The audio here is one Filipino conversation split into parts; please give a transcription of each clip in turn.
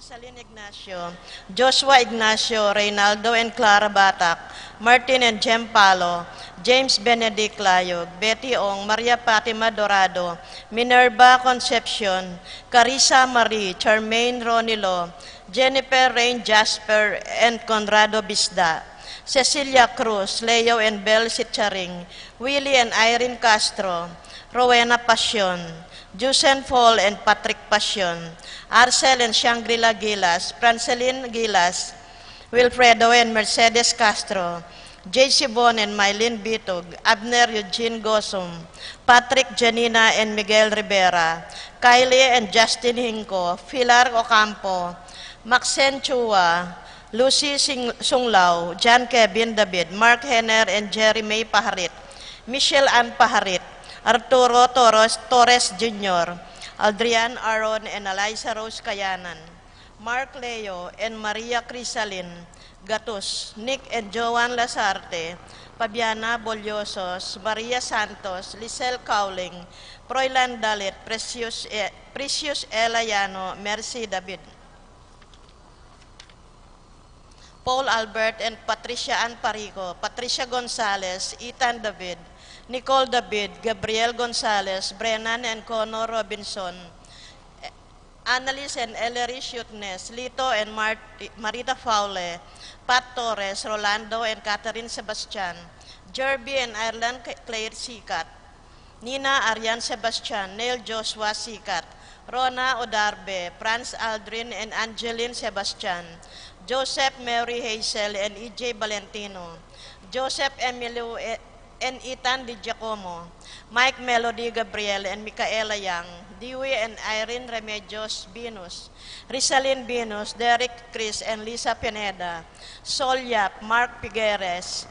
Chesalyn Ignacio, Joshua Ignacio, Reynaldo and Clara Batak, Martin and Jem Palo, James Benedict Layog, Betty Ong, Maria Fatima Dorado, Minerva Concepcion, Carissa Marie, Charmaine Ronilo, Jennifer Rain Jasper and Conrado Bisda, Cecilia Cruz, Leo and Bel Sitcharing, Willie and Irene Castro, Rowena Passion, Jusen Fall and Patrick Passion, Arcel and Shangri-La Gilas, Franceline Gilas, Wilfredo and Mercedes Castro, JC Bon and Mylene Bitog, Abner Eugene Gosum, Patrick Janina and Miguel Rivera, Kylie and Justin Hinco, Pilar Ocampo, Maxen Chua, Lucy Sunglao, John Kevin David, Mark Henner and Jerry May Paharit, Michelle Ann Paharit, Arturo Torres Jr., Adrian Aron and Eliza Rose Kayanan, Mark Leo and Maria Crisalin Gatus, Nick and Joan Lasarte, Fabiana Boliosos, Maria Santos, Lisel Cowling, Proylan Dalit, Precious Elayano, Mercy David, Paul Albert and Patricia Ann Parico, Patricia Gonzalez, Ethan David, Nicole David, Gabriel Gonzalez, Brennan and Connor Robinson, Annalise and Ellery Shutnes, Lito and Marita Faule, Pat Torres, Rolando and Catherine Sebastian, Jerby and Ireland Claire Sikat, Nina Arian Sebastian, Neil Joshua Sikat, Rona Odarbe, Franz Aldrin and Angeline Sebastian, Joseph Mary Hazel and EJ Valentino, Joseph Emilio and Ethan Di Giacomo, Mike Melody Gabriel and Micaela Yang, Dewey and Irene Remedios Binus, Rizalyn Binus, Derek Chris and Lisa Pineda, Sol Yap, Mark Pigueres,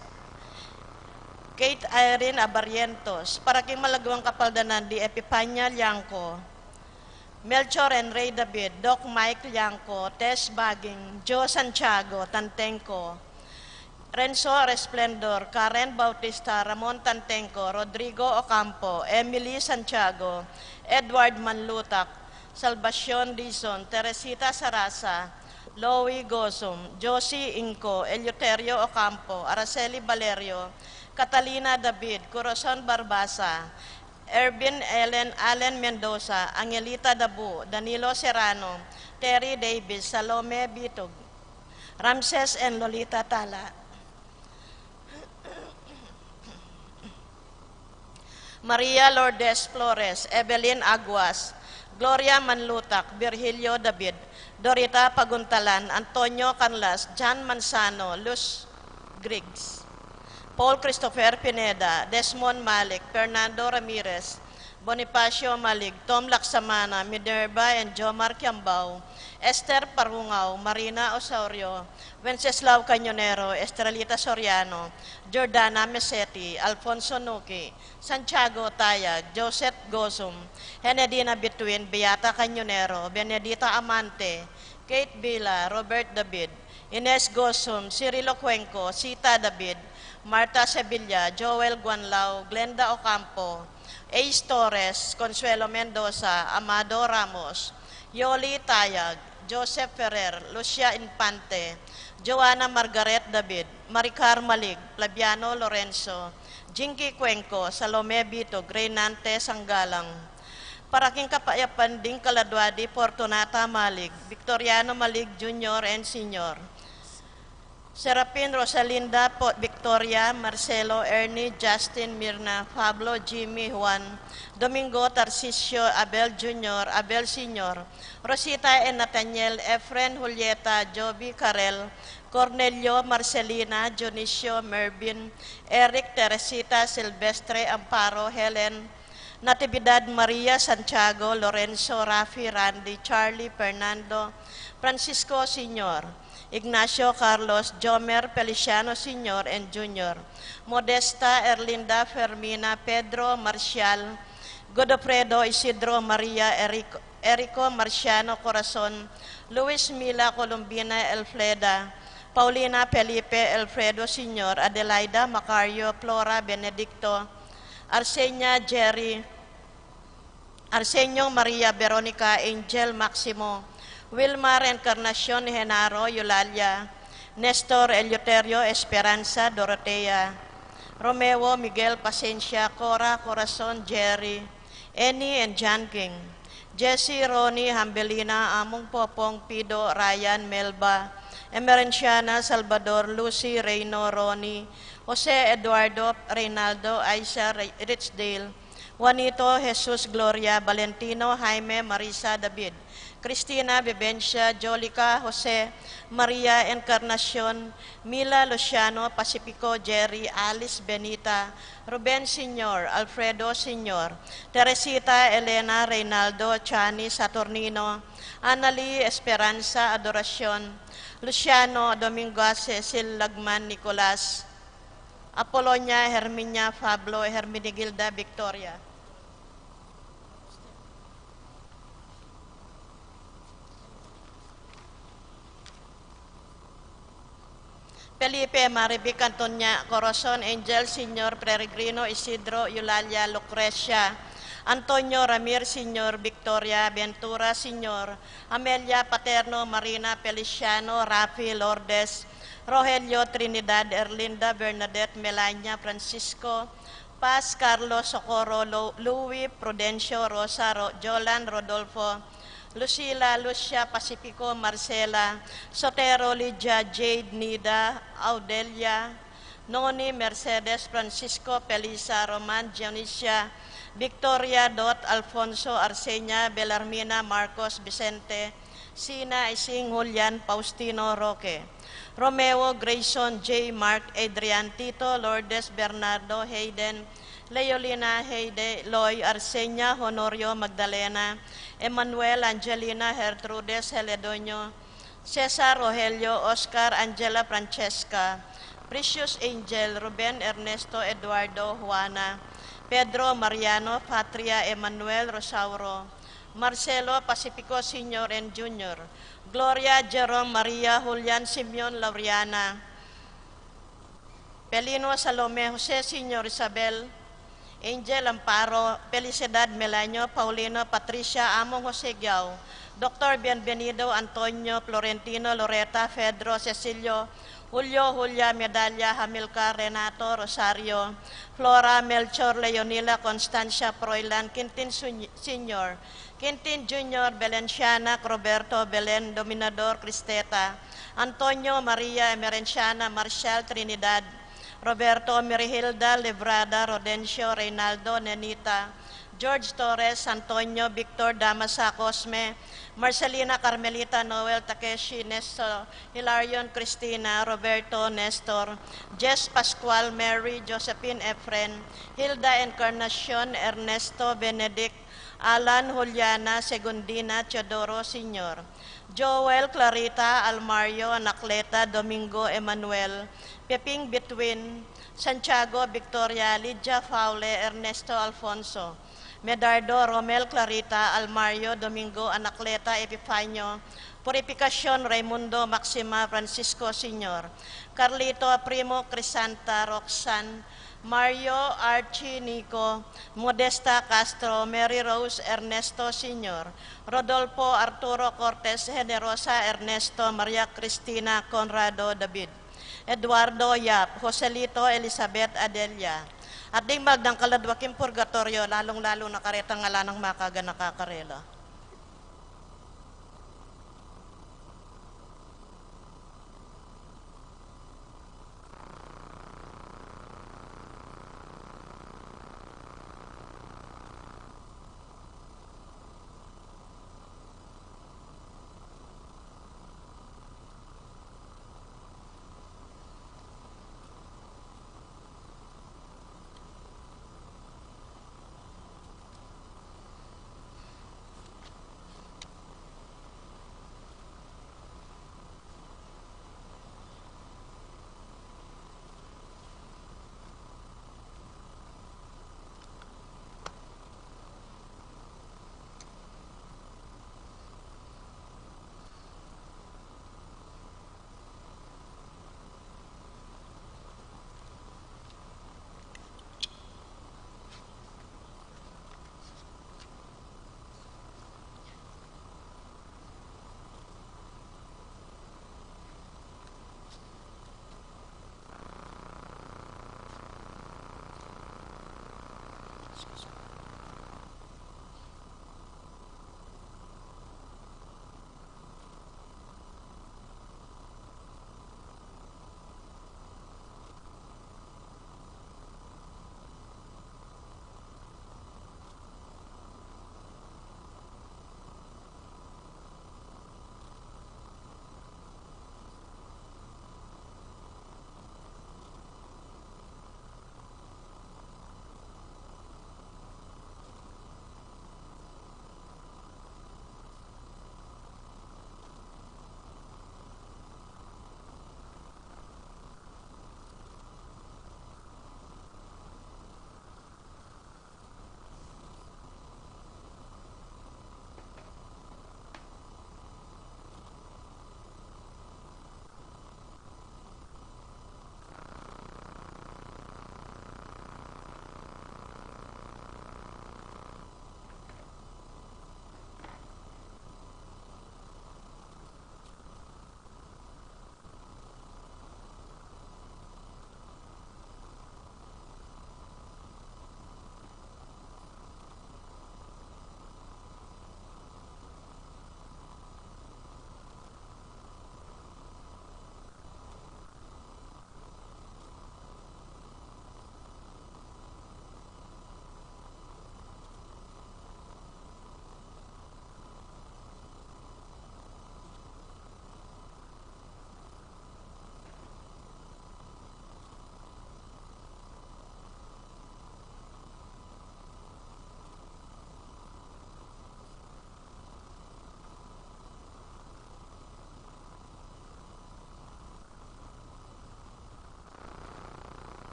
Kate Irene Abarientos, Paraking Malagwang Kapaldanan di Epipanya Liangco, Melchor and Ray David, Doc Mike Liangco, Tess Baging, Joe Santiago, Tantenco, Renzo Resplendor, Karen Bautista, Ramon Tantenco, Rodrigo Ocampo, Emily Santiago, Edward Manlutak, Salvacion Dizon, Teresita Sarasa, Loie Gosum, Josie Inco, Eleuterio Ocampo, Araceli Valerio, Catalina David, Corazon Barbasa, Ervin Allen Mendoza, Angelita Dabu, Danilo Serrano, Terry Davis, Salome Bitog, Ramses and Lolita Tala, Maria Lourdes Flores, Evelyn Aguas, Gloria Manlutak, Virgilio David, Dorita Paguntalan, Antonio Canlas, John Manzano, Luz Griggs, Paul Christopher Pineda, Desmond Malik, Fernando Ramirez, Bonifacio Malig, Tom Laksamana, Minerva and Jomar Kiambao, Esther Parungaw, Marina Osorio, Wenceslao Cañonero, Estrelita Soriano, Jordana Mesetti, Alfonso Nuki, Santiago Tayag, Joseph Gosum, Henedina Bituin, Beata Cañonero, Benedita Amante, Kate Villa, Robert David, Ines Gosum, Cirilo Cuenco, Sita David, Marta Sevilla, Joel Guanlao, Glenda Ocampo, Ace Torres, Consuelo Mendoza, Amado Ramos, Yoli Tayag, Joseph Ferrer, Lucia Infante, Joanna Margaret David, Maricar Malig, Flaviano Lorenzo, Jinky Cuenco, Salome Bito, Greynante Sanggalang, Paraking Kapayapan Ding Kaladwadi, Fortunata Malig, Victoriano Malig Jr. and Sr., Serapin Rosalinda, Victoria, Marcelo, Ernie, Justin, Mirna, Pablo, Jimmy, Juan, Domingo, Tarcisio, Abel Jr., Abel Sr., Rosita and Nathaniel, Efren, Julieta, Joby, Karel, Cornelio, Marcelina, Dionisio, Mervin, Eric, Teresita, Silvestre, Amparo, Helen, Natividad, Maria, Santiago, Lorenzo, Rafi, Randy, Charlie, Fernando, Francisco Sr., Ignacio Carlos, Jomer Feliciano Sr. and Jr., Modesta, Erlinda, Fermina, Pedro, Marcial, Godofredo, Isidro, Maria, Erico, Marciano, Corazon, Luis Mila, Columbina, Elfreda, Paulina, Felipe, Alfredo Sr., Adelaida, Macario, Flora, Benedicto, Arsenia, Jerry, Arsenio, Maria, Veronica, Angel, Maximo, Wilmar Encarnacion Genaro Eulalia, Nestor Eleuterio Esperanza Dorotea, Romeo Miguel Pasencia, Cora Corazon Jerry, Annie and John King, Jesse Ronnie Hambelina, Among Popong Pido Ryan Melba, Emerenciana Salvador Lucy Reyno Ronnie, Jose Eduardo Reynaldo Aisha Richdale, Juanito Jesus Gloria Valentino Jaime Marisa David, Cristina Vivencia, Jolica Jose, Maria Encarnacion, Mila Luciano, Pacifico Jerry, Alice Benita, Ruben Senior, Alfredo Senior, Teresita Elena Reynaldo, Chani Saturnino, Annalie Esperanza Adoracion, Luciano Domingo Cecil Lagman Nicolas, Apolonia Herminia Pablo Herminigilda Victoria. Felipe Marivic Antonia Corazon Angel Senior Peregrino Isidro Eulalia Lucrecia, Antonio Ramir Senior Victoria Ventura Senior, Amelia Paterno Marina Feliciano Rafi Lourdes, Rogelio Trinidad Erlinda Bernadette Melania Francisco, Paz Carlos Socorro Louis Prudencio Rosa Jolan Rodolfo, Lucila, Lucia, Pacifico, Marcela, Sotero, Lydia, Jade, Nida, Audelia, Noni, Mercedes, Francisco, Pelisa, Roman, Dionisia, Victoria, Dot, Alfonso, Arsenia, Belarmina, Marcos, Vicente, Sina, Ising, Julian, Faustino, Roque, Romeo, Grayson, J. Mark, Adrian, Tito, Lourdes, Bernardo, Hayden, Leolina, Heide, Loy, Arsenia, Honorio, Magdalena, Emmanuel, Angelina, Gertrudes, Celedonio, Cesar, Rogelio, Oscar, Angela, Francesca, Precious Angel, Ruben, Ernesto, Eduardo, Juana, Pedro, Mariano, Patria, Emmanuel, Rosauro, Marcelo, Pacifico Senior and Junior, Gloria, Jerome, Maria, Julian, Simeon, Lauriana, Pelino, Salome, Jose Senior, Isabel, Angel Amparo, Felicidad Melanio, Paulino, Patricia, Among Jose Giao, Dr. Bienvenido, Antonio, Florentino, Loreta, Pedro, Cecilio, Julio, Julia, Medalla, Hamilcar, Renato, Rosario, Flora, Melchor, Leonila, Constancia, Proilan, Quintin Senior, Quintin Junior, Belenciana, Roberto, Belen, Dominador, Cristeta, Antonio, Maria, Emerenciana, Marcial, Trinidad, Roberto, Mirihilda, Librada, Rodencio, Reynaldo, Nenita, George Torres, Antonio, Victor, Damasa, Cosme, Marcelina, Carmelita, Noel, Takeshi, Nestor, Hilarion, Cristina, Roberto, Nestor, Jess Pascual, Mary, Josephine Efren, Hilda Encarnacion, Ernesto, Benedict, Alan, Juliana, Segundina, Teodoro, Senior, Joel, Clarita, Almario, Anacleta, Domingo, Emmanuel, Peping Between, Santiago, Victoria, Lydia Faule, Ernesto Alfonso, Medardo, Romel, Clarita, Almario, Domingo, Anacleta, Epifanio, Purificacion, Raimundo, Maxima, Francisco Senior, Carlito, Primo, Crisanta, Roxanne, Mario, Archie, Nico, Modesta Castro, Mary Rose, Ernesto Senior, Rodolfo, Arturo Cortez, Generosa, Ernesto, Maria Cristina, Conrado, David, Eduardo Yap, Joselito, Elizabeth Adelia. At di magdang kaladwaking purgatorio, lalong-lalo na karetang ngala ng makaga nakakarela.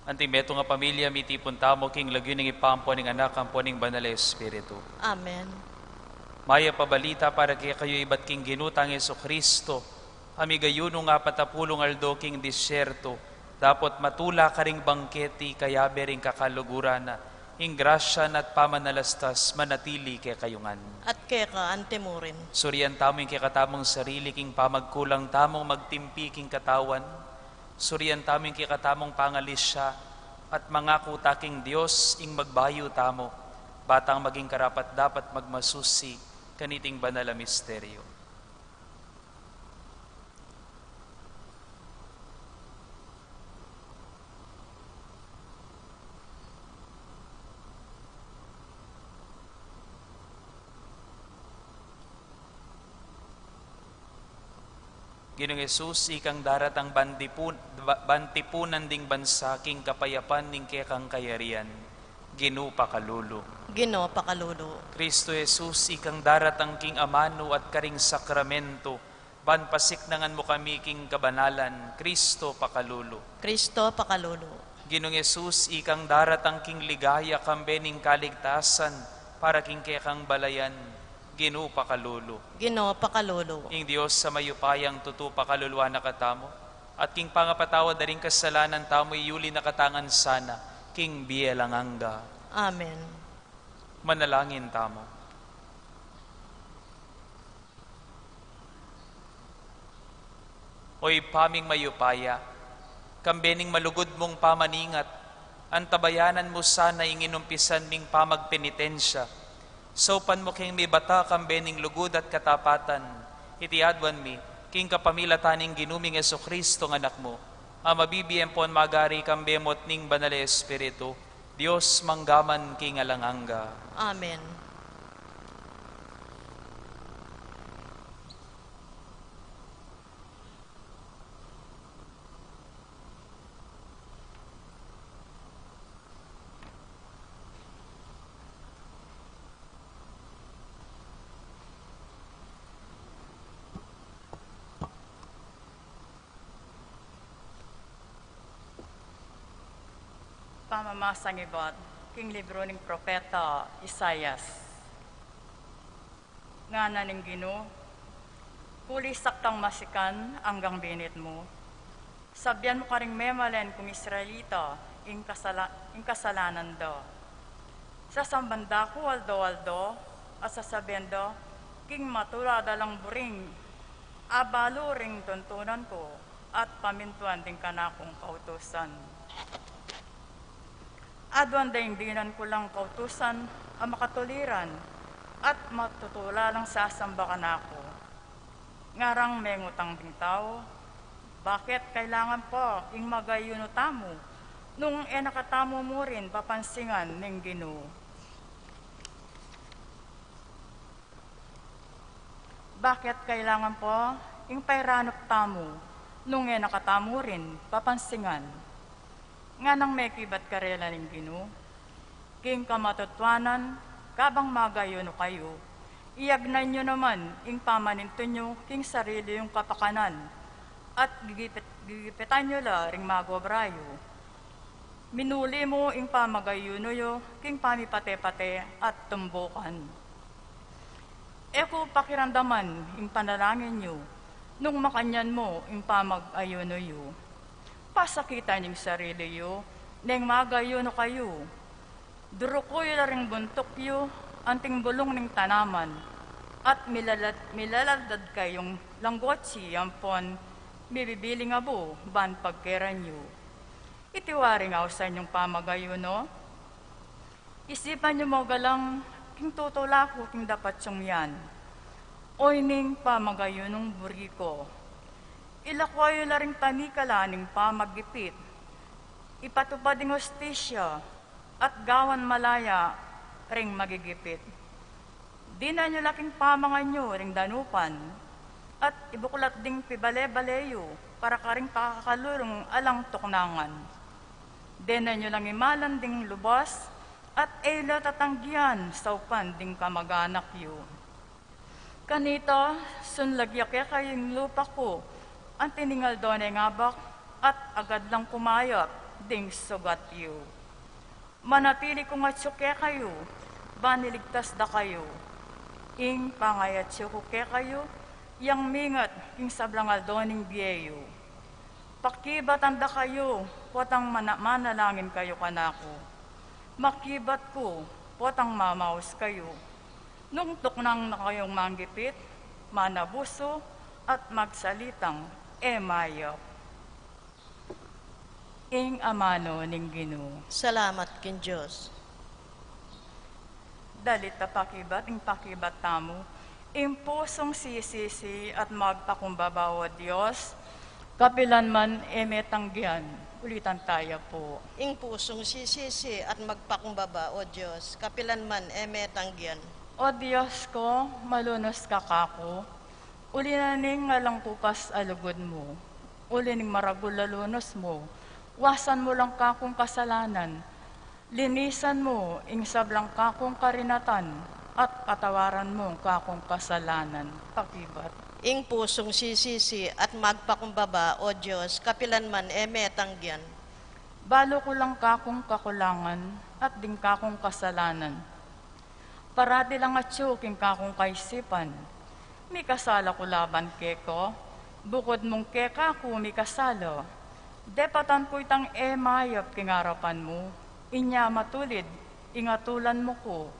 Anting beto nga pamilya, mitipon tamo, king lagyo ng ipampo ng anak, ampo ng banal na Espiritu. Amen. Maya pabalita para kaya kayo ibat king ginutang Yeso Kristo, amigayuno nga patapulong aldo king disyerto, dapat matula ka ring bangketi, kaya bering kakalugurana, ing grasya at pamanalastas, manatili kay kayungan. At kaya ka, antemurin. Suryan tamo yung kikatamong sarili, king pamagkulang tamong magtimpi king katawan, suryan tamo yung kikatamong pangalisya, at mga kutaking Diyos ing magbayo tamo, batang maging karapat dapat magmasusi, kaniting banal na misteryo. Ginoong Yesus, ikang daratang bantipunan ding bansa, king kapayapan ning kekang kayarian, Ginu pakalulo. Ginoo pakalulo. Kristo Jesus, ikang daratang king amano at karing sakramento, ban pasiknangan mo kami king kabanalan, Kristo pakalulo. Kristo pakalulo. Ginoong Yesus, ikang daratang king ligaya kambening kaligtasan, para king kekang balayan, Ginu pakalulo. Ginoo pakalulo. Ing Diyos sa mayupayang tutu pakaluluwa na katamo, at king pangapatawa da rin kasalanan tamo iyuli na katangan sana, king bielanganga. Amen. Manalangin tamo. Oy paming mayupaya, kambening malugod mong pamaningat, antabayanan mo sana ing inumpisan ming pamagpenitensya, sopan mo king may bata kambening lugod at katapatan, itiadwan mi, king kapamilataning ginuming Yeso Kristo ng anak mo, ang mabibiyempon magari kambemot ning banal na Espiritu, Diyos manggaman king alanganga. Amen. Pamamasang ibat, king libro ng propeta Isayas. Nga na ning Gino, kuli saktang masikan anggang binit mo. Sabyan mo karing memalen kung Israelita, ing kasalanan do. Sa sambanda ko aldo, at sasabihan do, king matula dalang buring, abalo ring tuntunan ko, at pamintuan din ka na kong kautusan. Adwan daingdinan ko lang kautusan ang makatuliran at matutula lang sa samba ka na ako. Ngarang may ngutang ding tao, bakit kailangan po ing magayuno tamo nung nakatamo mo rin papansingan ng Ginoo. Bakit kailangan po ing pairanok tamo nung nakatamo rin papansingan. Nga nang may kibat karela ng Ginoo, king kamatutwanan, kabang magayon kayo, iyagnan nyo naman ing pamaninto nyo king sarili yung kapakanan, at gigipitan nyo la ring magobrayo. Minuli mo ing pamagayuno yo, king pamipate-pate at tumbukan. Eko pakiramdaman ing panalangin nyo, nung makanyan mo ing pamagayuno yo. Pasakitan yung sarili yo, neng magayo no kayo. Durukoy la ring buntok yo, anting bulong ng tanaman, at milaladad kayong langgotsi, yampon, bibibiling abo, ban pagkeran yo. Itiwaring aw sa inyong pamagayo, no? Isipan nyo mo galang, king tutulako, king dapat sumyan. Oy ning pamagayo nung buriko. Ilakwayo na rin tanikalaning pamagipit. Ipatupad ng hostisya at gawan malaya ring magigipit. Di na nyo laking pamangan nyo ring danupan at ibuklat ding pibale-baleyo para karing pakakalurong alang tuknangan. Di na nyo lang imalan ding lubas at ela tatanggihan sa upan ding kamag-anak yo. Kanita, sunlagyake kayong lupa ko, ang tiningal doon ay ngabak at agad lang kumayap ding sugat yu. Manatili ko nga tsuke kayo, baniligtas da kayo. Ing pangayat ko ke kayo, yang mingat ing sablangal doning biyeyo. Pakibatan da kayo, potang manalangin kayo kanako. Makibat ko, potang mamaus kayo. Nung tuknang na kayong manggipit, manabuso, at magsalitang emayo. Ing amano ning Ginoo. Salamat kin Diyos. Dalit ta pakibat, ing pakibat tamo, ing pusong sisisi at magpakumbaba o Diyos, kapilan man emetanggian, ulitan tayo po. Ing pusong sisisi at magpakumbaba, O Diyos, kapilan man emetanggian. O Diyos ko, malunos ka kako, uli na ning ngalang pupas alugod mo, uli ning maragulalunos mo, wasan mo lang kakong kasalanan, linisan mo ing sablang kakong karinatan, at patawaran mo kakong kasalanan. Pakibat. Ing pusong sisisi at magpakumbaba, O Diyos, kapilan man emetanggian. Balo ko lang kakong kakulangan, at ding kakong kasalanan. Parati lang at king kakong kaisipan. May kasala ko laban keko, bukod mong keka ko may kasalo. Depatan ko itang emayap kingarapan mo, inya matulid, ingatulan mo ko,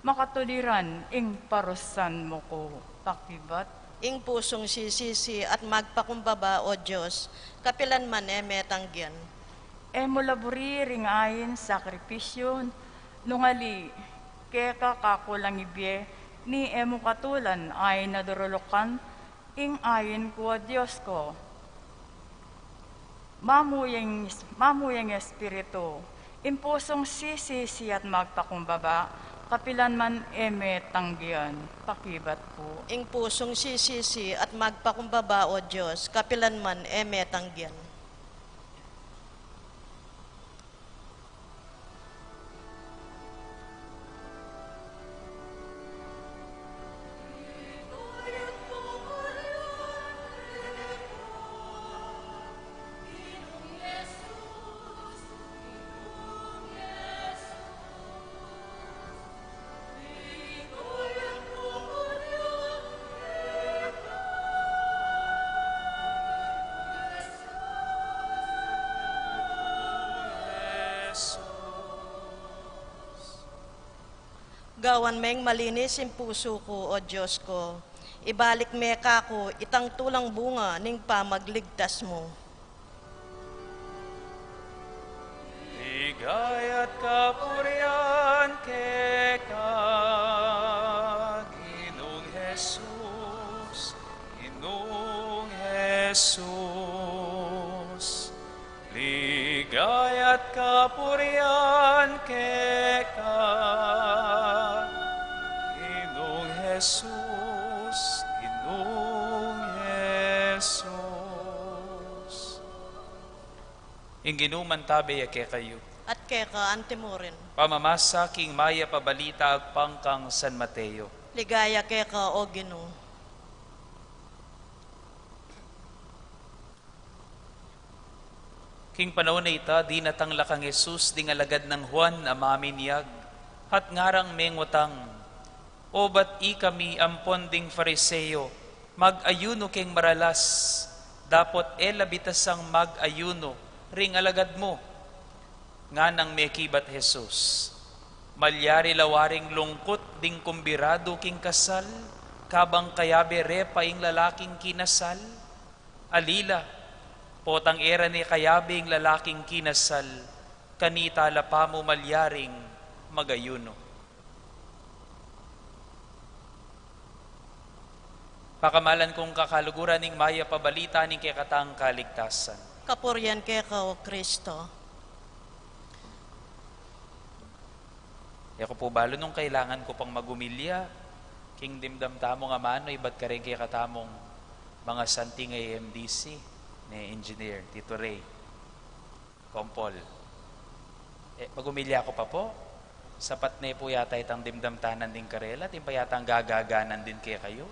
makatuliran, ing parusan mo ko. Pakibat. Ing pusong sisisi at magpakumbaba, O Diyos, kapilan man emetanggian. Emulaburi ringayin sakripisyon, nungali, keka kakulang ibye, ni emo katulan ay nadurulukan, ing ayin ko Diyos ko. Mamuyang espiritu, impusong sisisi at magpakumbaba, kapilan man eme tanggian. Pakibat po. Ing pusong sisisi at magpakumbaba, O Diyos, kapilan man emetanggian. Gawan meng malinis ang puso ko, O Diyos ko. Ibalik me ka ko, itang tulang bunga ning pamagligtas mo. Ligay at kapurian kay Ginoong Jesus, Ginoong Jesus. Ligay at kapurian kay Ginoong Jesus, Ginoong Jesus. Ing ginuman tabi ake kayo. At keka antimurin. Pamamasa king maya pabalita agpangkang San Mateo. Ligaya keka, O Ginoo. King panahon na ita, di natangla kang Jesus, di alagad ng Juan amamin niyag. Hat ngarang mengwatang, o ba't kami ampon ding fariseo, mag-ayuno king maralas, dapot labitasang mag-ayuno, ring alagad mo. Nga nang mekibat Jesus, malyari lawaring lungkot ding kumbirado king kasal, kabang kayabe repa ing lalaking kinasal, alila, potang era ni kayabing lalaking kinasal, kanita lapa mo malyaring magayuno. Pakamalan kong kakaluguran ning maya pabalita ning kekatang kaligtasan. Kapuryan keka, O Kristo. Ako po balo nung kailangan ko pang magumilya, king dimdam tamong amano, iba't ka rin kaya katamong mga santing AMDC, ni Engineer Tito Ray, Kompol. Magumilya ko pa po, sapat na po yata itang dimdam tanan din karela, timpa yata ang gagaganan din kaya kayo,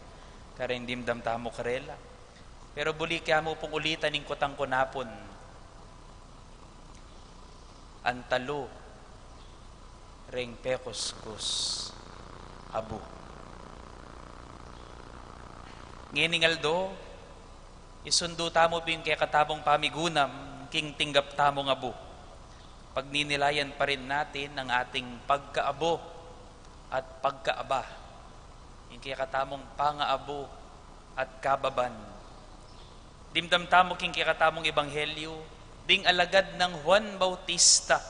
karing dimdam tamo karela. Pero buli kaya mo pong ulitan ng kutang kunapon. antalo, reng pekoskus, abu. Nginingaldo, isundo tamo ping kaya katabong pamigunam, king tinggap tamo nga bu. Pag ninilayan pa rin natin ang ating pagkaabo at pagkaaba. Yung kaya katamong pangaabo at kababan. Dimdam tamo king kaya katamong ebanghelyo, ding alagad ng Juan Bautista,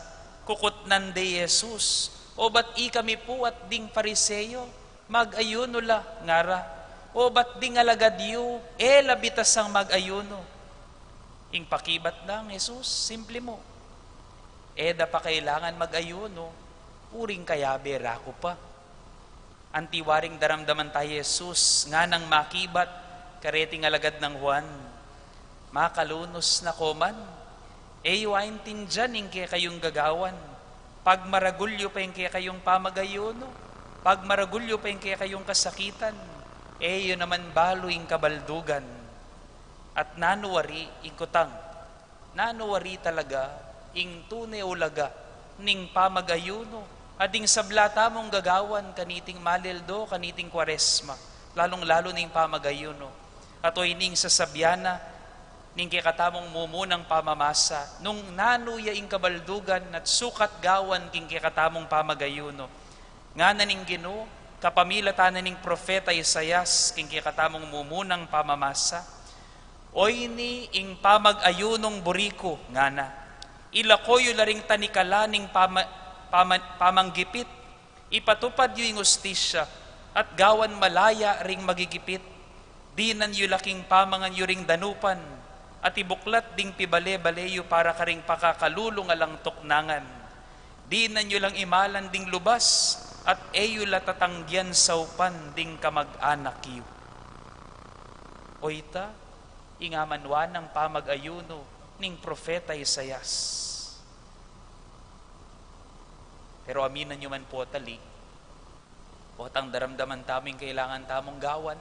kukutnan de Jesus, o ba't i kami po at ding pariseyo, mag-ayuno la, ngara, o ba't ding alagad yu, labitas ang mag-ayuno. Ing pakibat lang, Jesus, simple mo. Da pa kailangan mag-ayuno, uring kayabe rako pa. Antiwaring daramdaman tayo, Jesus, nga nang makibat, kareting alagad ng Juan, makalunos na koman, yuwain tinjan ing kaya kayong gagawan, pag maragulyo pa ing kaya kayong pamagayuno, pag maragulyo pa ing kaya kayong kasakitan, yun naman balo ing kabaldugan, at nanuwari ikutang, nanuwari talaga ing tunay ulaga, ning pamagayuno, ading sablata mong gagawan, kaniting malildo, kaniting kwaresma, lalong-lalo ning pamagayuno, at o ining sasabyana, ning kikatamong mumunang pamamasa, nung nanuya ing kabaldugan at sukat gawan king kikatamong pamagayuno. Nga na ning Ginoo, kapamilatan na ning propeta Isaias, king kikatamong mumunang pamamasa, oy ni ing pamag-ayunong buriko, nga na, ilakoyo laring tanikala ning pamanggipit, ipatupad yu ing ustisya, at gawan malaya ring magigipit, dinan yu laking pamangan yu ring danupan, at ibuklat ding pibale-baleyo para karing pakakalulong alang tuknangan. Di na nyo lang imalan ding lubas, at eyo latatanggian sa upan ding kamag-anak yu. O ita, ingamanwan ng pamag-ayuno ning propeta Isaias. Pero aminan nyo man po tali, potang daramdaman taming kailangan tamong gawan,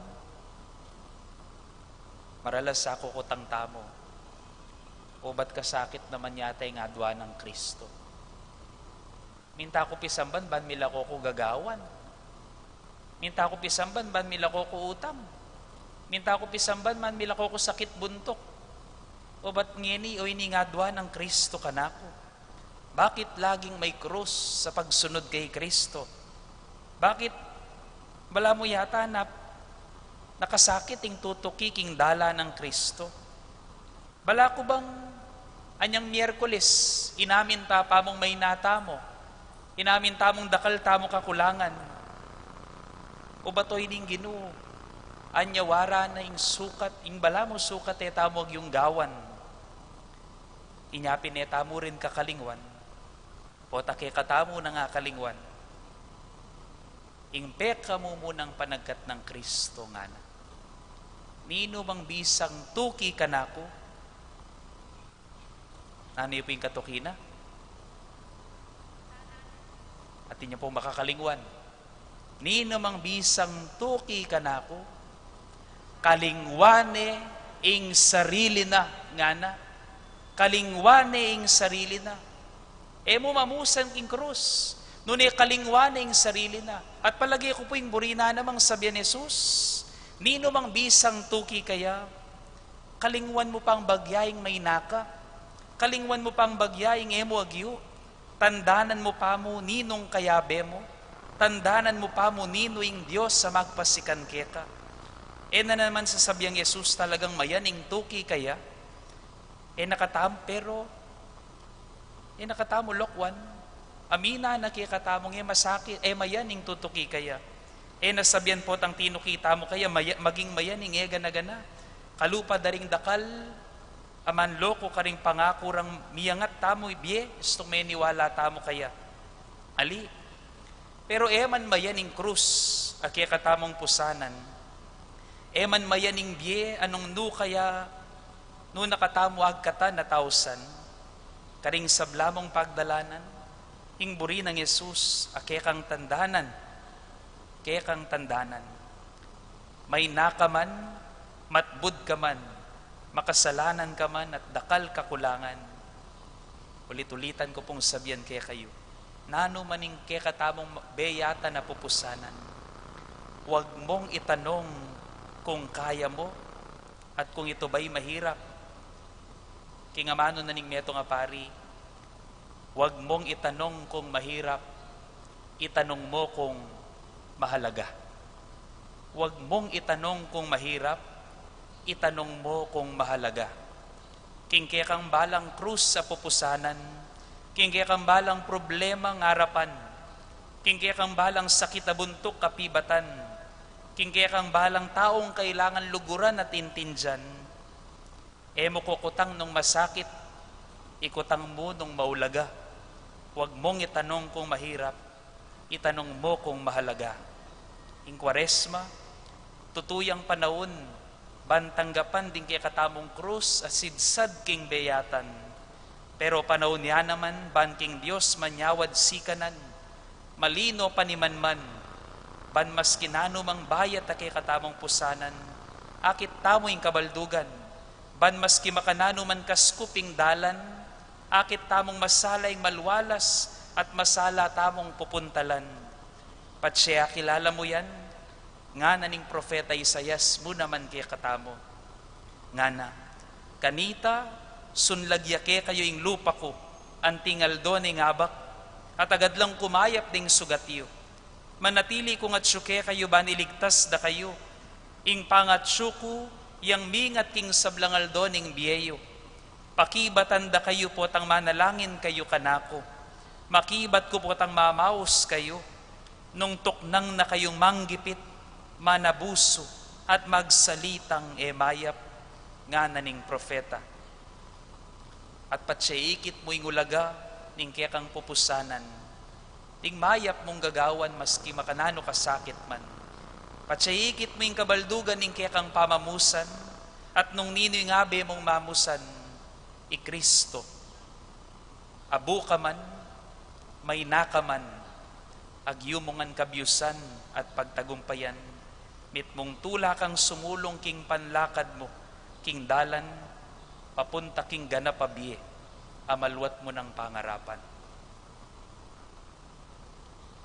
maralas ako kutang tamo, o ba't kasakit naman yata yung adwa ng Kristo. Minta ko pisamban, ban mila ko gagawan. Minta ko pisamban, ban mila ko utang. Minta ko pisamban, man mila ko sakit buntok. O ba't ngini o iningadwa ng Kristo kanako? Bakit laging may krus sa pagsunod kay Kristo? Bakit bala mo yata na nakasakit ing tutuki king dala ng Kristo? Bala ko bang anyang Miyerkules, inamin ta pa mong may nata mo, inamin ta mong dakal ta mo kakulangan, o batoy ning Ginoo, anyawara na ing sukat, ing bala mo sukat tamog yung gawan, inyapin tamo rin kakalingwan, o take katamo na nga kalingwan, ing peka mo munang panagkat ng Kristo nga na. Nino bang bisang tuki kanako? Ano yung po yung katukina? At inyo po makakalingwan. Nino mang bisang tuki kanako? Kalingwane ing sarili na nga na. Kalingwane ing sarili na. Mo mamusan king krus. Nuni kalingwane ing sarili na. At palagi ko po yung burina namang sabihan ni Jesus, nino mang bisang tuki kaya, kalingwan mo pang bagyaing may naka, kalingwan mo pang bagyaing emo agyo, tandanan mo pa mo ninong kayabe mo, tandanan mo pa mo ninoing Diyos sa magpasikan keta. Na naman sa sabiang Jesus talagang mayaning tuki kaya, nakatamo pero, nakatamo lokwan, amina nakikatamong masakit, mayaning tutuki kaya. Nasabihan po tang tinukita mo kaya maging mayaning gana-gana. Kalupa daring dakal, aman loko karing pangakurang miyangat tamo ibiye, gusto may niwala tamo kaya. Ali. Pero man mayaning krus, akya katamong pusanan. Man mayaning biye, anong nu kaya, nu nakatamo agkata na tausan, karing sablamong pagdalanan, hingburi ng Jesus, akya kang tandanan, kaya kang tandanan. May nakaman, matbud ka man, makasalanan ka man at dakal kakulangan. Ulit-ulitan ko pong sabihan kaya kayo, nano maning kaya katamong beyata na pupusanan, huwag mong itanong kung kaya mo at kung ito ba'y mahirap. Kingamano na ning meto nga pari, huwag mong itanong kung mahirap, itanong mo kung mahalaga. Huwag mong itanong kung mahirap, itanong mo kung mahalaga. Kingke kang balang krus sa pupusanan, kingke kang balang problema ng harapan, kingke kang balang sakit na buntok kapibatan, kingke kang balang taong kailangan luguran at intindyan, mo kukutang nung masakit, ikutang mo nung maulaga. Huwag mong itanong kung mahirap, itanong mo kung mahalaga. Ing Kwaresma, tutuyang panahon, bantanggapan din kay katamong krus at sidsad king beyatan. Pero panahon niya naman, ban king Diyos manyawad sikanan, malino panimanman, ban mas kinano mang bayat a kay katamong pusanan, akit tamo'ing kabaldugan, ban mas kimakanano man kaskuping dalan, akit tamong masalayng malwalas at masala tamong pupuntalan. Patsya kilala mo yan, nga naning propeta Isayas mo naman kaya katamo. Nga na, kanita, sunlagyake kayo ing lupa ko, antingal do ning abak, at agad lang kumayap ding sugatiyo. Manatili kung at syuke kayo ba niligtas da kayo, ing pangat syuku, yang mingat king sablangal do ning biyeyo. Pakibatan da kayo po tang manalangin kayo kanako, makibat ko po tang mamaus kayo, nung tuknang na kayong manggipit, manabuso at magsalitang emayap nga naning propeta. At patsyikit mo ing ulaga ning kekang pupusanan, ting mayap mong gagawan maski makanano kasakit man. Patsyikit mo ing kabaldugan ning kekang pamamusan, at nung nino'y ngabe mong mamusan, i Kristo. Abu ka man, may nakaman, agyumongan kabyusan at pagtagumpayan, mit mong tula kang sumulong king panlakad mo, king dalan, papunta king ganapabiye, amalwat mo ng pangarapan.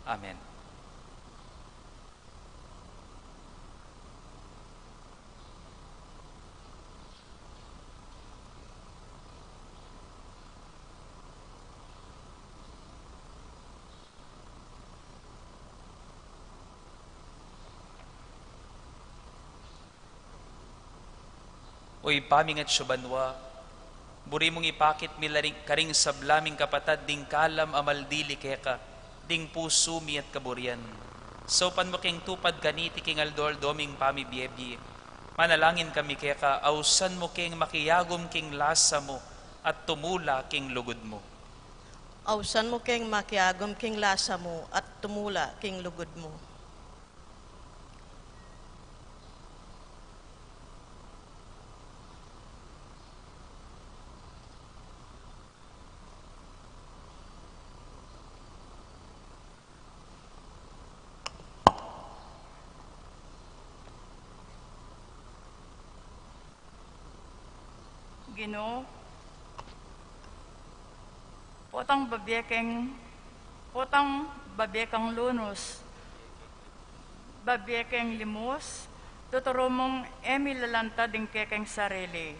Amen. Oy pamingat syubanwa, buri mong ipakit milaring karing sablaming kapatad ding kalam amaldili keka, ding pusumi at kaburian. So panmuking tupad kaniti king aldol doming pamibiyebye, manalangin kami keka, ausan mo king makiyagom king lasa mo, at tumula king lugod mo. Ausan mo king makiagom king lasa mo, at tumula king lugod mo. Ginoo, potang babiyekang lunos, babiyekang limos, tuturo mong emilalanta ding kekeng sarili,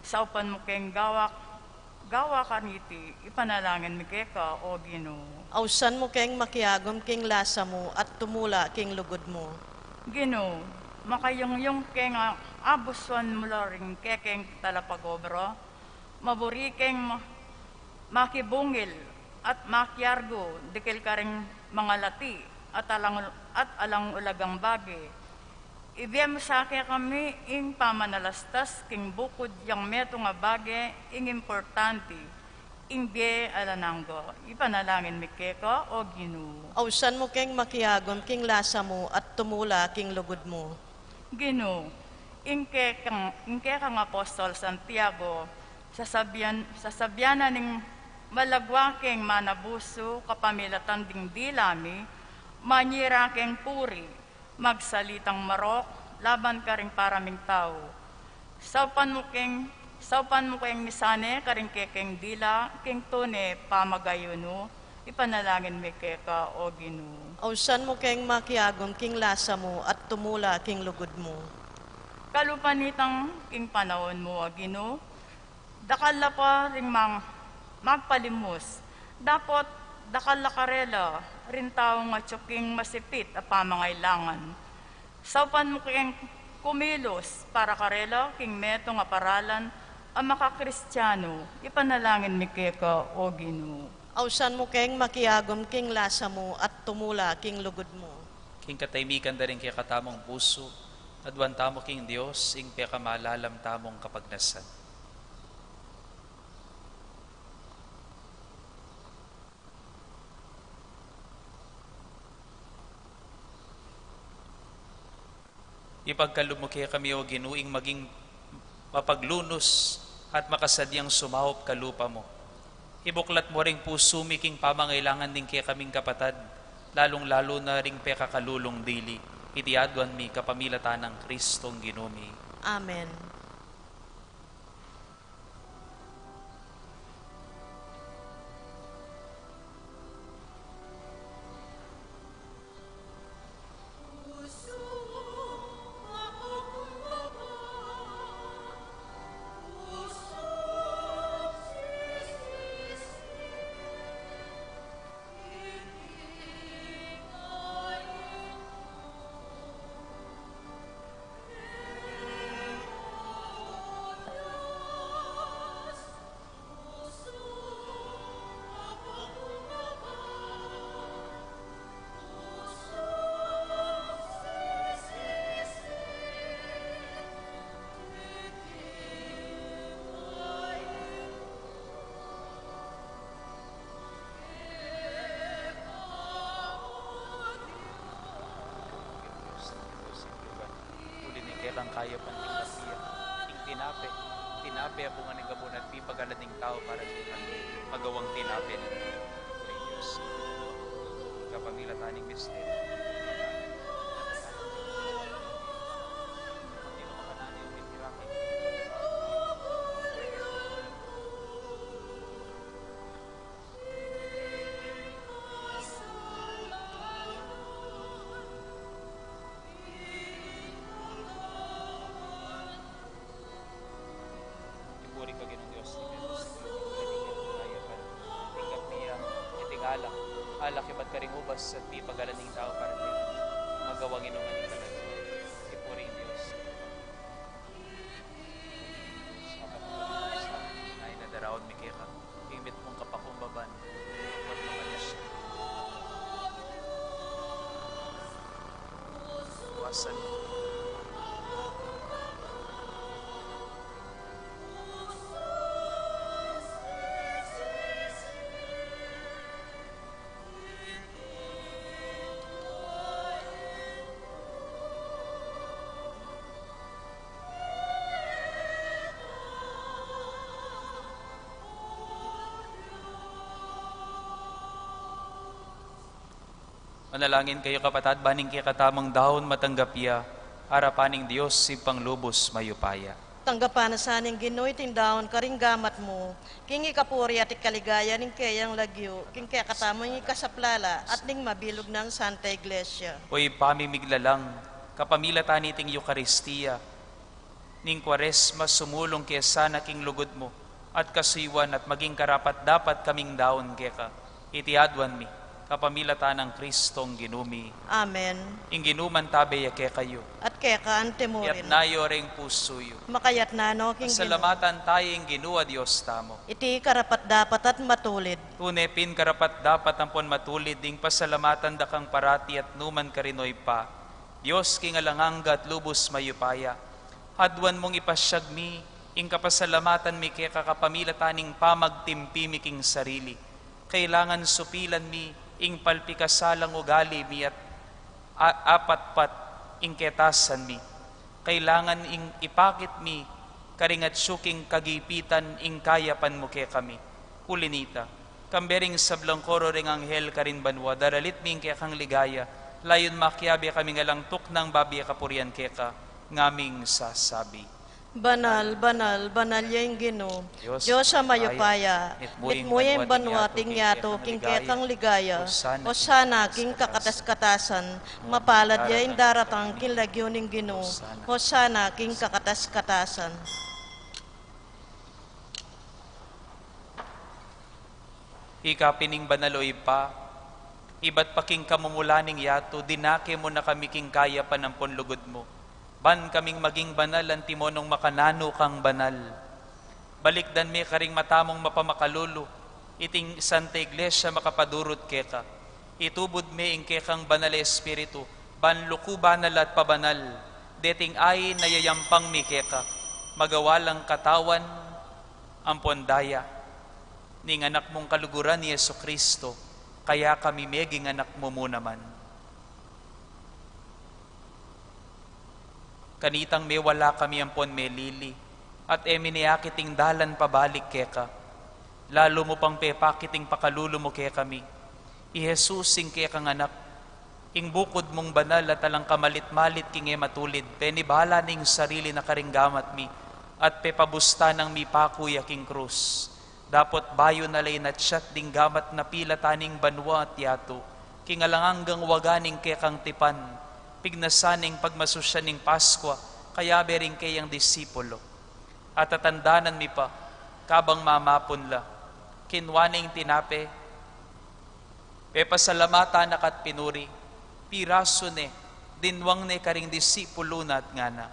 sa upan mo keng gawa kaniti, ipanalangin mi keka, o Ginoo. Ausan mo king makiagom king lasa mo, at tumula king lugod mo. Ginoo, makayong keng abuswan mula ring kekeng talapagobra, maburi keng makibungil at makiargo, dikil ka ring mga lati at alang ulagang bagi. Ibiyam sa akin kami ing pamanalastas king bukod yang meto nga bagi ing importante, ing biye alananggo. Ipanalangin mi keka, o Ginoo. Ausan mo king makiagom king lasa mo, at tumula king lugod mo. Ginoo, ingke kang Apostol Santiago, sasabyanan ning malagwaking manabuso kapamilatan ding dilami, manyira keng puri, magsalitang marok, laban ka ring paraming tao. Saupan mo keng Saupan mo kayong misane, karing kekeng dila, king tune, pamagayuno, ipanalangin mi keka o Ginoo. Ausan mo keng makiagom king lasa mo at tumula king lugod mo. Kalupanitang king panahon mo, o Ginoo, dakal la pa ring magpalimos. Dapat dakal la karela, rin tao nga tsuking masipit a pamangailangan. Saupan mo kayong kumilos para karela, king meto nga paralan, ang makakristyano, ipanalangin mi keka o Ginoo. Ausan mo keng makiagom king lasa mo at tumula king lugod mo. King kataymikan da rin kaya katamong puso, adwan tamo king Diyos, ing kaya kamalalam tamong kapagnasan. Ipagkalumukya kami o Ginuing maging mapaglunos at makasadyang sumahop kalupa mo. Ibuklat mo ring puso miking pamangailangan din kaya kaming kapatad, lalong-lalo na ring pekakalulong dili. Itiadwan mi kapamilatan ng Kristong Ginumi. Amen. Lang kaya pang tingnapiya, ing tinape po nga ng gabunat, pipagalan ng tao para sa magawang tinape ng Diyos. Kapamilataning misteryo. Alak iba't karing ubas at di pagalaning tao para din magawang inuman ng kalag. Ipuri ang Diyos. Ay nadaraon mi kaya ka. Imit mong kapakumbaban. Huwag mamalas siya. Wasan mo. Manalangin kayo kapatad, baning kaya katamang dahon matanggapya, harapaning Diyos si panglubos mayupaya. Tanggapan na sa aning Ginoo iting daon karing gamat mo, king ikapuri at ikaligaya ning kayang lagyo, king kaya katamang ikasaplala at ning mabilog ng Santa Iglesia. Oy pamimiglalang, kapamilatan iting Eucharistia, ning Kwaresma sumulong kaya sana king lugod mo, at kasuiwan at maging karapat dapat kaming daon kaya ka, itiadwan mi. Kapamilatan ng Kristong Ginumi. Amen. Ing ginuman tabe yake kayo. At kaya ka ante mo Yat rin. nayo ring puso yo. Makayat na no king Ginoo. Salamatan tayo ing ginua Diyos tamo. Iti karapat dapat at matulid. Tunepin karapat dapat ampon matulid ding pasalamatan dakang parati at numan karinoy pa. Diyos king alangangga at lubos mayupaya. Hadwan mong ipasyag mi, ing kapasalamatan mi kaya kakapamilataning pamagtimpi mi king sarili. Kailangan supilan mi, ing palpikasalang ugali mi at apatpat ing ketasan mi. Kailangan ing ipakit mi, karingat syuking kagipitan ing kayapan mo kaya kami. Kulinita, kambering sablang koro ring anghel karin banwa, daralit mi ing kaya kang ligaya, layon makyabi kami nga lang tuknang babi kapurian kaya ka, ngaming sasabi. Banal, banal, banal yung Ginoo. Diyos, Diyos sa mayupaya, mayupaya, mitmuyeng banwating yato, king kekang ligaya, o sana king kakatas-katasan, mapalad yung daratang king lagyo ning Ginoo, o sana king kakatas-katasan. Ikapining banaloy pa, iba't paking kamumulaning yato, dinake mo na kami king kaya panampon lugod mo. Ban kaming maging banal, ang timonong makanano kang banal. Balikdan mi karing matamong mapamakalulu, iting Santa Iglesia makapadurot keka. Itubod mi ing kekang banal espiritu, ban luku banal at pabanal, deting ay nayayampang mi keka, magawalang katawan ang pondaya, ning anak mong kaluguran ni Yesu Kristo, kaya kami meging anak mo muna man. Kanitang may wala kami ampon may lili, at eminiakiting dalan pabalik keka. Lalo mo pang pepakiting pakalulo mo kaya kami. I Jesus sing kaya kang anak, ing bukod mong banal at alang kamalit-malit king matulid, penibala ning sarili na karinggamat mi, at pepabusta ng mi pakuya king krus. Dapot bayo na lay na tiyat ding gamat na pila taning banwa at yato, king alanganggang waganing kaya kang tipan, pignasaning pagmasusyaning Paskwa, kaya bering kayang disipulo. At tatandanan mi pa, kabang mamapon la, kinwaning tinape, pepasalamata nakat pinuri, piraso ne, dinwang ne karing disipulo na at ngana.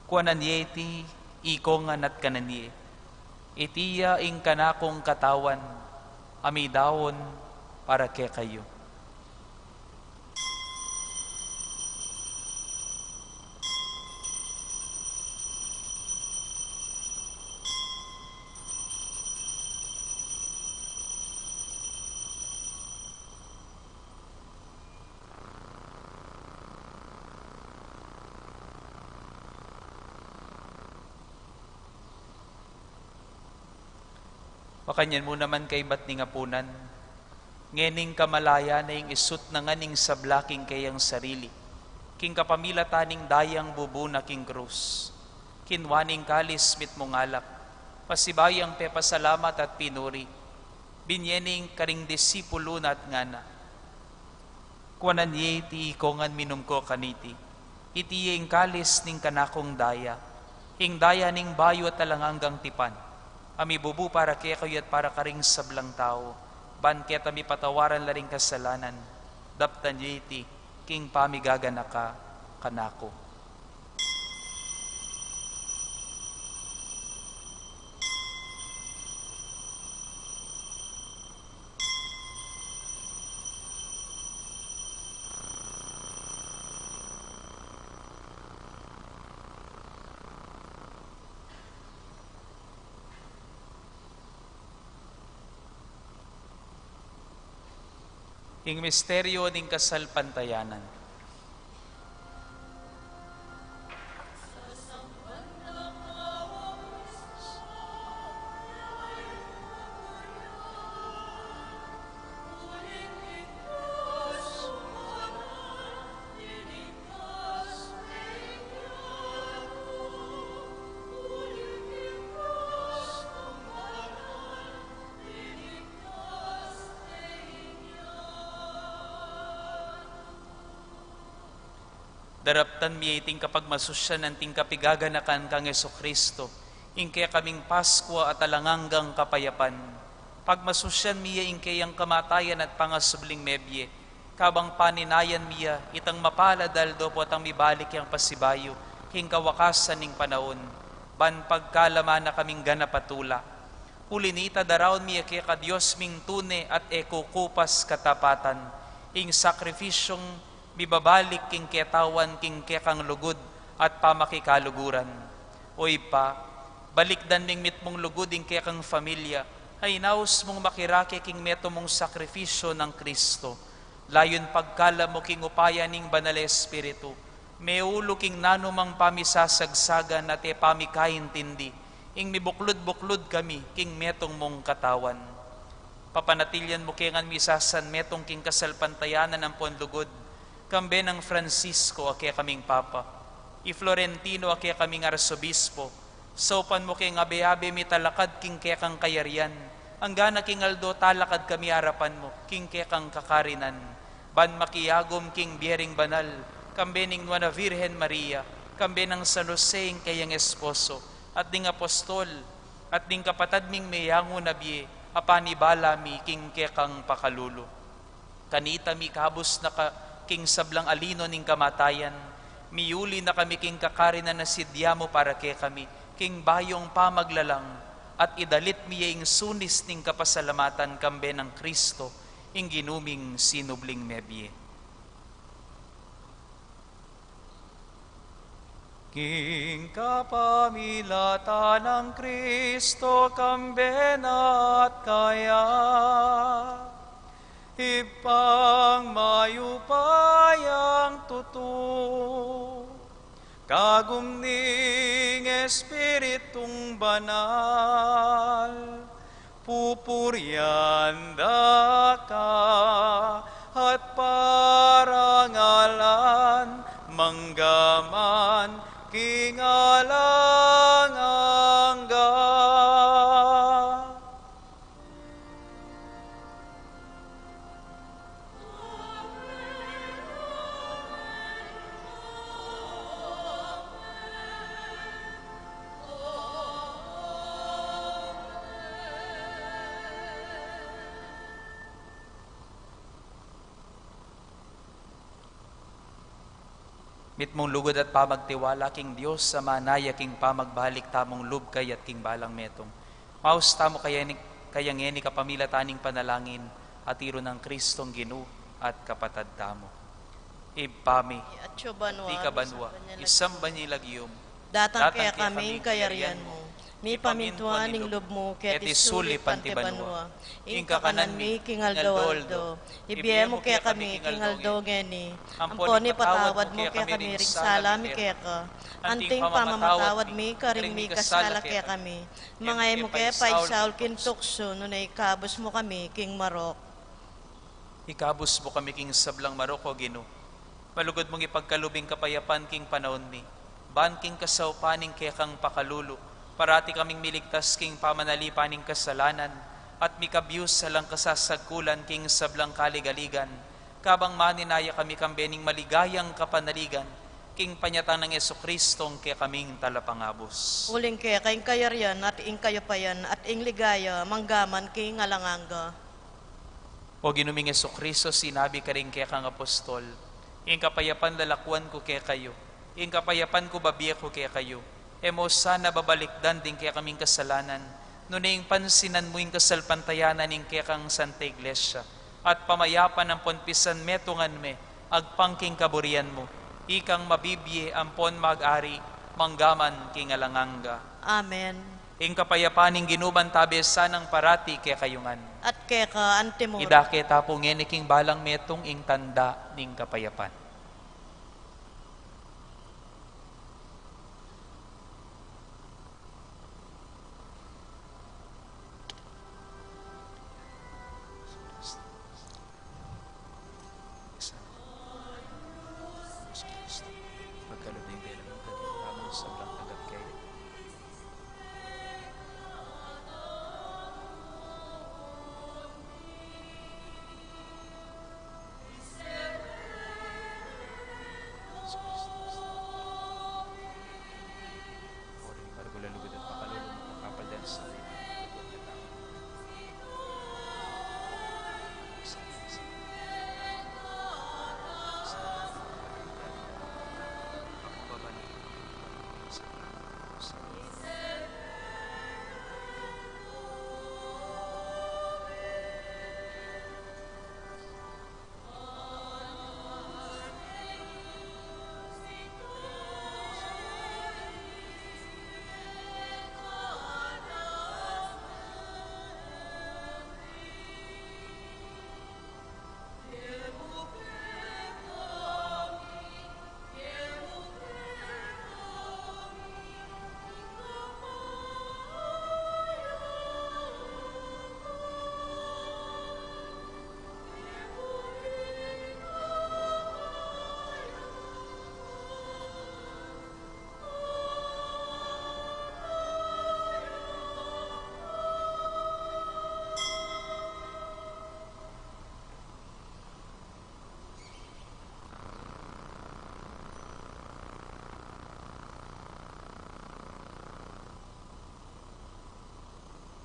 Kuanan yeti, ikongan at kananye, itiya ing kanakong katawan, amidawon para ke kayo. Pakanyan mo naman kay bat ni ngapunan, ngening kamalaya na yung isut na nganing sablaking kayang sarili, king kapamila taning dayang bubuna king krus, kinwaning kalis mit mong alak, pasibayang pepasalamat at pinuri, binyening karing disipulo na at ngana. Kuanan ye ti ikongan minum ko kaniti, iti yung kalis ning kanakong daya, ing daya ning bayo at talanganggang tipan, ami bubu para kaya kayo at para karing sablang tao, ban kaya tami patawaran la ring kasalanan, daptan yiti, king pamigagana ka, kanako. Ing misteryo ning kasalpantayanan. Daraptan mi iting kapag masusyan ng ting kapigaganakan kang Yesu Kristo, ing kaya kaming Paskwa at alanganggang kapayapan. Pag masusyan miya ing kayang kamatayan at pangasubling mebye, kabang paninayan miya, itang mapaladal do po atang mibalik yang pasibayo, king kawakasan ning panahon, ban pagkalaman na kaming ganapatula. Ulinita darawon miya kaya ka Diyos ming tune at ekukupas katapatan, ing sakrifisyong bibabalik king ketawan king kekang lugod at pamakikaluguran. Oy pa, balikdan ning mit mong lugod ing kekang familia, ay naus mong makirake king meto mong sakrifisyo ng Kristo. Layon pagkala mo king upaya ning banal espiritu, meulo king nanumang pamisasagsagan at pamikaintindi, ing mibuklod-buklod kami king metong mong katawan. Papanatilyan mo kingan misasan metong king kasalpantayanan ng ponlugod, kambe ng Francisco ake kaming Papa, I Florentino kaya kaming arsobispo, sopan mo kay ngabe-abe mi talakad king kaya kang kayarian, anggana king aldo talakad kami harapan mo, king kaya kang kakarinan, ban makiyagom king biering banal, kambening Nuana Virgen Maria, kambenang San Jose kayang esposo, at ding apostol, at ding kapatad ming mayango na biye, apanibala mi king kaya kang pakalulo. Kanita mi kabus na king sablang alino ning kamatayan, miyuli na kami king kakarinan na sidyamo para kay kami, king bayong pamaglalang, at idalit miya ing sunis ning kapasalamatan kambe ng Kristo, ing ginuming sinubling mebye. King kapamilatan ng Kristo kambenat kaya, ipang mayupayang tutu, kagumning Espiritong banal, pupurianda ka at parangalan, manggaman kingalangangga. Mit mong lugod at pamagtiwala king Diyos sa manaya king pamagbalik tamong lub kay at king balang metong. Maus tamo kayang ngeni kapamilataning panalangin at iro ng Kristong Ginu at kapatad tamo. Ibpami, At Chubanwa, di ka banwa, isang banyilagyom, datang kaya kaming kayarian mo. Mi pamintuan ning lub mo, ket isuli pantibanwa. Ing kakanan mi kingaldo-aldo. Ibiye mo kaya kami kingaldo geni. Amponi patawad mo kaya kami rigsala mi kaya ka. Anting pamamatawad mi karing mi kasala kaya kami. Mangay mo kaya paisaul kintukso, nunay kabus mo kami king marok. Ikabus mo kami king sablang Maroko, Gino. Malugod mong ipagkalubing kapayapan king panahon mi. Ban king kasawpaning kaya kang pakalulo. Parati kaming miligtas king pamanalipaning kasalanan at mikabiyos sa lang kasasagkulan king sablang kaligaligan. Kabang maninaya kami kambening maligayang kapanaligan king panyatang ng Jesucristong kaya kaming talapangabos. Uling kaya kayong kayarian at ing kayapayan at ing ligaya manggaman king alanganga. O ginuming Jesucristo, sinabi ka rin kaya kang apostol, ing kapayapan lalakwan ko kaya kayo, ing kapayapan ko babiya ko kaya kayo. Emo sana babalikdan din kaya kaming kasalanan, nunay pansinan mo yung kasalpantayanan ng kaya kang Santa Iglesia, at pamayapan ang ponpisan metungan me, agpangking kaburian mo, ikang mabibye ampon mag-ari, manggaman king alanganga. Amen. Ing kapayapaning ginuban tabi sanang parati kaya kayungan. At kaya ka antimor. Idake tapong king balang metong ing tanda ning kapayapan.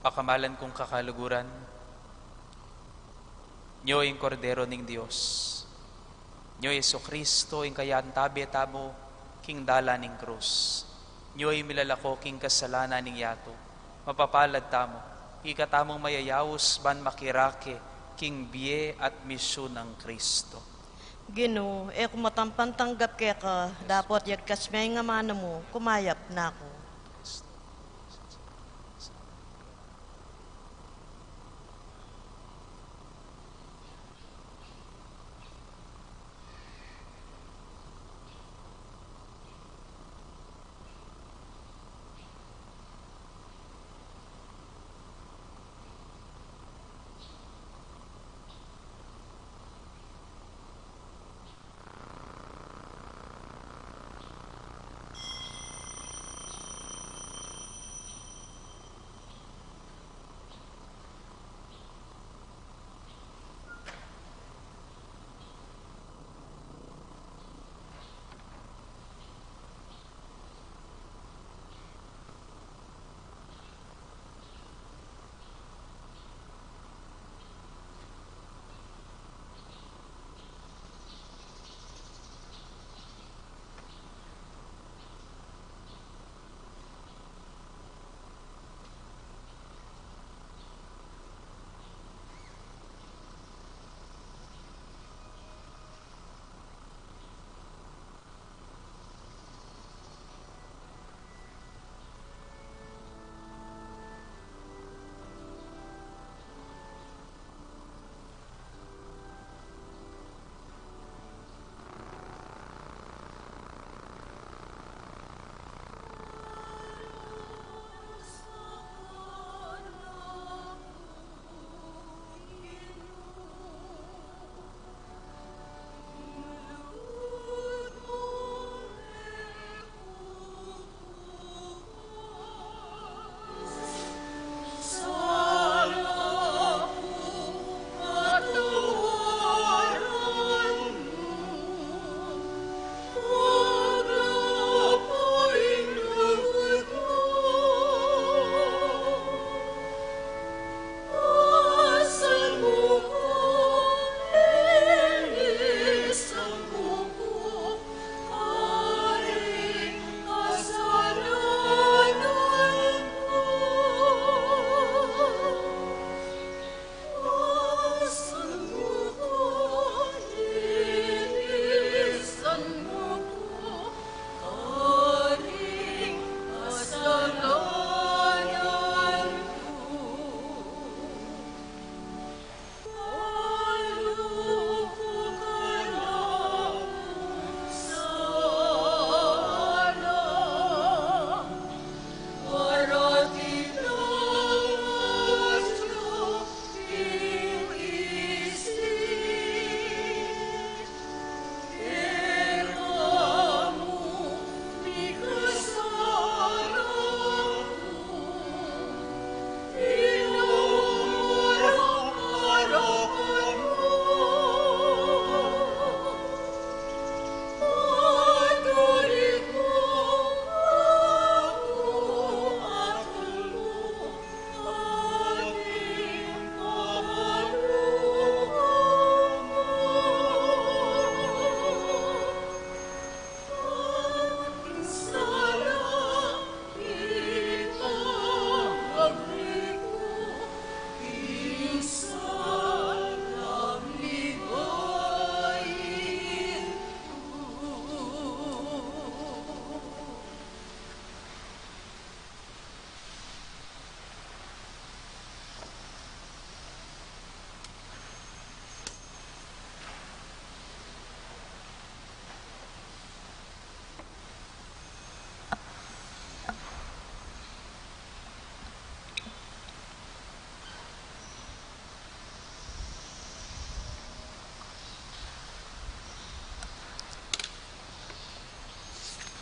Pakamalan kong kakaluguran, Nyo yung kordero ning Dios. Nyo Yesu Kristo yung kayaan tabi tamo king dala ning krus. Nyo yung milalako king kasalanan ning yato. Mapapalad tamo, ikatamong mayayawos ban makirake king biye at misyon ng Kristo. Ginoo, kumatampan tanggap kaya ka, dapat yagkas may nga mana mo, kumayap na ako.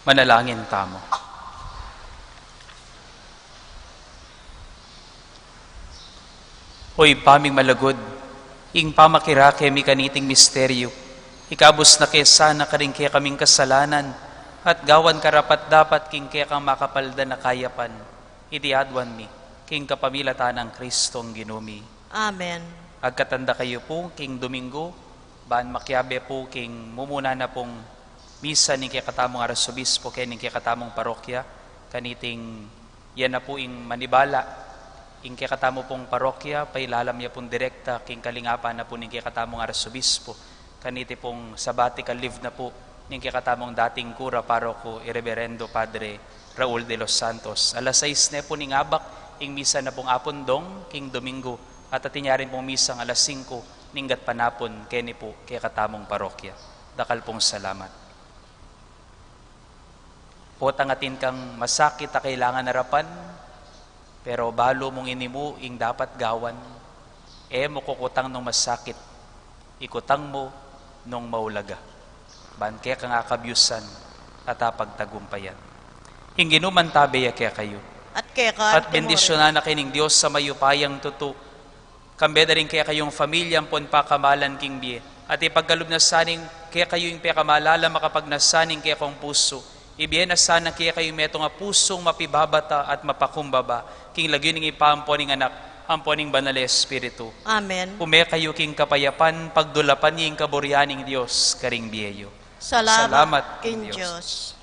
Manalangin tamo. Hoy paming malagod, ing pamakirake mi kaniting misteryo, ikabos na kesa na karing kaya kaming kasalanan, at gawan karapat dapat king kaya kang makapalda na kayapan, iti adwan mi, king kapamilatan ng Kristong ginumi. Amen. Agkatanda kayo po king Domingo, baan makyabe po king mumuna na pong misa ning kakatamong arsobispo ken ning kakatamong parokya, kaniting yan na po ing manibala, ing kakatamo pong parokya, pailalam niya pong direkta king kalingapan na po ning kakatamong arsobispo, kaniti pong sabbatical leave na po ning kakatamong dating kura paroko, Ireverendo Padre Raul de los Santos. Alas 6 na po ning abak, ing misa na pong apondong king Domingo, at atinyarin pong misang alas 5 ninggat panapon keni po kay katamong parokya. Dakal pong salamat. Potangatin kang masakit a kailangan harapan, pero balo mong inimu ing dapat gawan, mo kukutang nung masakit, ikutang mo nung maulaga. Banke kang akabyusan at apagtagumpayan. Hinginuman tabeya kaya kayo. At kaya ka, At bendisyonan na kining Diyos sa mayupayang tuto. Kambeda rin kaya kayong pamilyang pon pakamalan king biye. At ipagkalub na saning kaya kayo yung pekamalala makapag nasaning kaya kong puso. Ibiye na sana kaya kayo meto nga pusong mapibabata at mapakumbaba. King lagyo ning ipamponing anak, amponing banal Espiritu. Amen. Pume kayo king kapayapan, pagdulapan yung kaburyaning Diyos, karing biyeyo. Salamat King king Diyos.